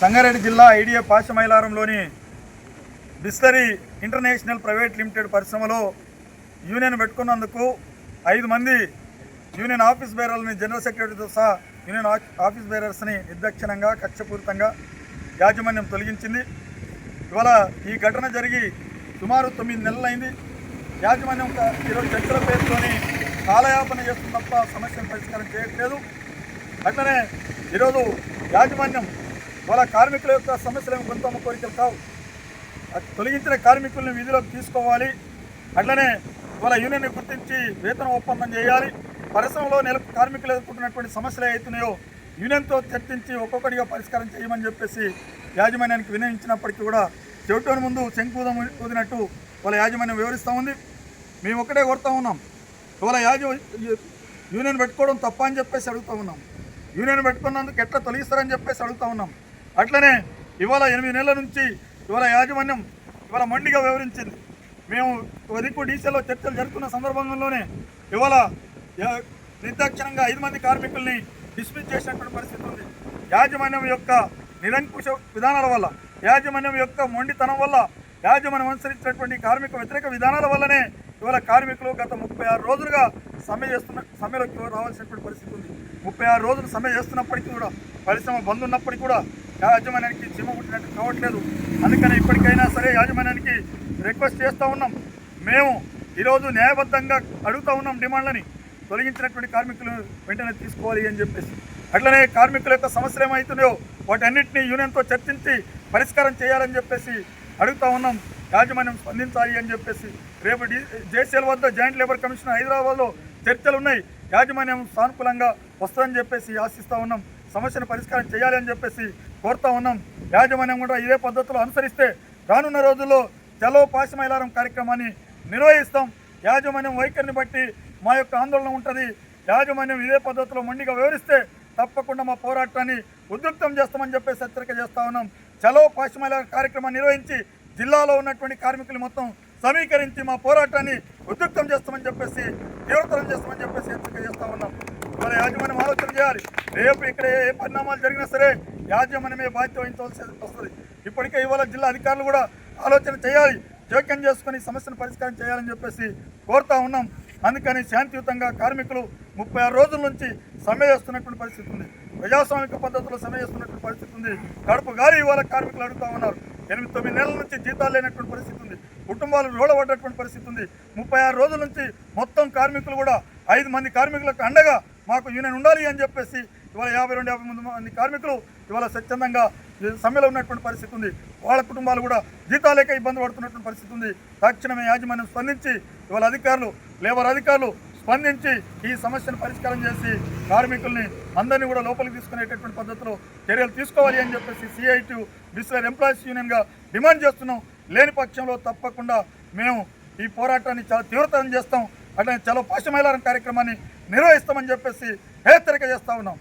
సంగారెడ్డి జిల్లా ఐడియా పాశమైలారంలోని బిస్లరీ ఇంటర్నేషనల్ ప్రైవేట్ లిమిటెడ్ పరిశ్రమలో యూనియన్ పెట్టుకున్నందుకు 5 మంది యూనియన్ ఆఫీస్ బేరర్లని జనరల్ సెక్రటరీతో సహా యూనియన్ ఆఫీస్ బేరర్స్ని నిర్దాక్షిణ్యంగా కక్షపూరితంగా యాజమాన్యం తొలగించింది. ఇవాళ ఈ ఘటన జరిగి సుమారు 9 నెలలైంది. యాజమాన్యం ఈరోజు చర్చల పేరుతోని కాలయాపన చేస్తుంది తప్ప సమస్యను పరిష్కారం చేయట్లేదు. అట్లనే ఈరోజు యాజమాన్యం వాళ్ళ కార్మికుల యొక్క సమస్యలు గొంతమ్మ కోరికలు కావు, తొలగించిన కార్మికులను విధిలోకి తీసుకోవాలి. అట్లనే వాళ్ళ యూనియన్ని గుర్తించి వేతన ఒప్పందం చేయాలి. పరిశ్రమలో కార్మికులు ఎదుర్కొంటున్నటువంటి సమస్యలు అవుతున్నాయో యూనియన్తో చర్చించి ఒక్కొక్కటిగా పరిష్కారం చేయమని చెప్పేసి యాజమాన్యానికి వినయించినప్పటికీ కూడా చెవిటోని ముందు శంకుదం ఊదినట్టు వాళ్ళ యాజమాన్యం వివరిస్తూ ఉంది. మేము ఒకటే కోరుతూ ఉన్నాం, ఇవాళ యూనియన్ పెట్టుకోవడం తప్ప అని చెప్పేసి అడుగుతూ ఉన్నాం. యూనియన్ పెట్టుకున్నందుకు ఎట్లా తొలగిస్తారని చెప్పేసి అడుగుతూ ఉన్నాం. అట్లనే ఇవాళ 8 నెలల నుంచి ఇవాళ యాజమాన్యం ఇవాళ మొండిగా వివరించింది. మేము దిక్కు డీసీలో చర్చలు జరుగుతున్న సందర్భంలోనే ఇవాళ నిర్దాక్షిణంగా 5 మంది కార్మికుల్ని డిస్మిస్ చేసినటువంటి పరిస్థితి ఉంది. యాజమాన్యం యొక్క నిరంకుశ విధానాల వల్ల, యాజమాన్యం యొక్క మొండితనం వల్ల, యాజమాన్యం అనుసరించినటువంటి కార్మిక వ్యతిరేక విధానాల వల్లనే ఇవాళ కార్మికులు గత 36 రోజులుగా సమ్మెలోకి రావాల్సినటువంటి పరిస్థితి ఉంది. 36 రోజులు సమ్మె చేస్తున్నప్పటికీ కూడా, పరిశ్రమ బంద్ ఉన్నప్పటికీ కూడా యాజమాన్యానికి చీమ పుట్టినట్టు కావట్లేదు. అందుకని ఇప్పటికైనా సరే యాజమాన్యానికి రిక్వెస్ట్ చేస్తూ ఉన్నాం. మేము ఈరోజు న్యాయబద్ధంగా అడుగుతూ ఉన్నాం డిమాండ్లని, తొలగించినటువంటి కార్మికులు వెంటనే తీసుకోవాలి అని చెప్పేసి. అట్లనే కార్మికుల యొక్క సమస్యలు ఏమవుతున్నాయో వాటన్నింటినీ యూనియన్తో చర్చించి పరిష్కారం చేయాలని చెప్పేసి అడుగుతూ ఉన్నాం. యాజమాన్యం స్పందించాలి అని చెప్పేసి రేపు జేసీఎల్ వద్ద జాయింట్ లేబర్ కమిషన్ హైదరాబాద్లో చర్చలు ఉన్నాయి. యాజమాన్యం సానుకూలంగా వస్తుందని చెప్పేసి ఆశిస్తూ ఉన్నాం. సమస్యను పరిష్కారం చేయాలి అని చెప్పేసి కోరుతూ ఉన్నాం. యాజమాన్యం కూడా ఇదే పద్ధతిలో అనుసరిస్తే రానున్న రోజుల్లో చలో పాశమైలారం కార్యక్రమాన్ని నిర్వహిస్తాం. యాజమాన్యం వైఖరిని బట్టి మా యొక్క ఆందోళన ఉంటుంది. యాజమాన్యం ఇదే పద్ధతిలో మొండిగా వివరిస్తే తప్పకుండా మా పోరాటాన్ని ఉధృతం చేస్తామని చెప్పేసి హెచ్చరిక చేస్తూ ఉన్నాం. చలో పాశమైలారం కార్యక్రమాన్ని నిర్వహించి జిల్లాలో ఉన్నటువంటి కార్మికులు మొత్తం సమీకరించి మా పోరాటాన్ని ఉధృతం చేస్తామని చెప్పేసి, తీవ్రతరం చేస్తామని చెప్పేసి హెచ్చరిక చేస్తూ ఉన్నాం. ఇవాళ యాజమాన్యం ఆలోచన చేయాలి. రేపు ఇక్కడ ఏ పరిణామాలు జరిగినా సరే యాజమాన్యమే బాధ్యత వహించవలసి వస్తుంది. ఇప్పటికే ఇవాళ జిల్లా అధికారులు కూడా ఆలోచన చేయాలి, జోక్యం చేసుకుని సమస్యను పరిష్కారం చేయాలని చెప్పేసి కోరుతూ ఉన్నాం. అందుకని శాంతియుతంగా కార్మికులు 36 రోజుల నుంచి సమ్మె చేస్తున్నటువంటి పరిస్థితి ఉంది. ప్రజాస్వామిక పద్ధతిలో సమ్మె చేస్తున్నటువంటి పరిస్థితి ఉంది. కడుపు గాలి ఇవాళ కార్మికులు అడుగుతూ ఉన్నారు. 8-9 నెలల నుంచి జీతాలు లేనటువంటి పరిస్థితి ఉంది. కుటుంబాలు రోడబడ్డటువంటి పరిస్థితి ఉంది. 36 రోజుల నుంచి మొత్తం కార్మికులు కూడా 5 మంది కార్మికులకు అండగా మాకు యూనియన్ ఉండాలి అని చెప్పేసి ఇవాళ 52-53 మంది కార్మికులు ఇవాళ స్వచ్ఛందంగా సమ్మెలో ఉన్నటువంటి పరిస్థితి ఉంది. వాళ్ళ కుటుంబాలు కూడా జీతాలు లేక ఇబ్బంది పడుతున్నటువంటి పరిస్థితి ఉంది. తక్షణమే యాజమాన్యం స్పందించి ఇవాళ లేబర్ అధికారులు స్పందించి ఈ సమస్యను పరిష్కారం చేసి కార్మికుల్ని అందరినీ కూడా లోపలికి తీసుకునేటటువంటి పద్ధతిలో చర్యలు తీసుకోవాలి అని చెప్పేసి CITU బిస్లరీ ఎంప్లాయీస్ యూనియన్గా డిమాండ్ చేస్తున్నాం. లేని పక్షంలో తప్పకుండా మేము ఈ పోరాటాన్ని చాలా తీవ్రతరం చేస్తాం. అట్లనే చలో పాశమైలారం కార్యక్రమాన్ని నిర్వహిస్తామని చెప్పేసి హెచ్చరిక చేస్తూ ఉన్నాం.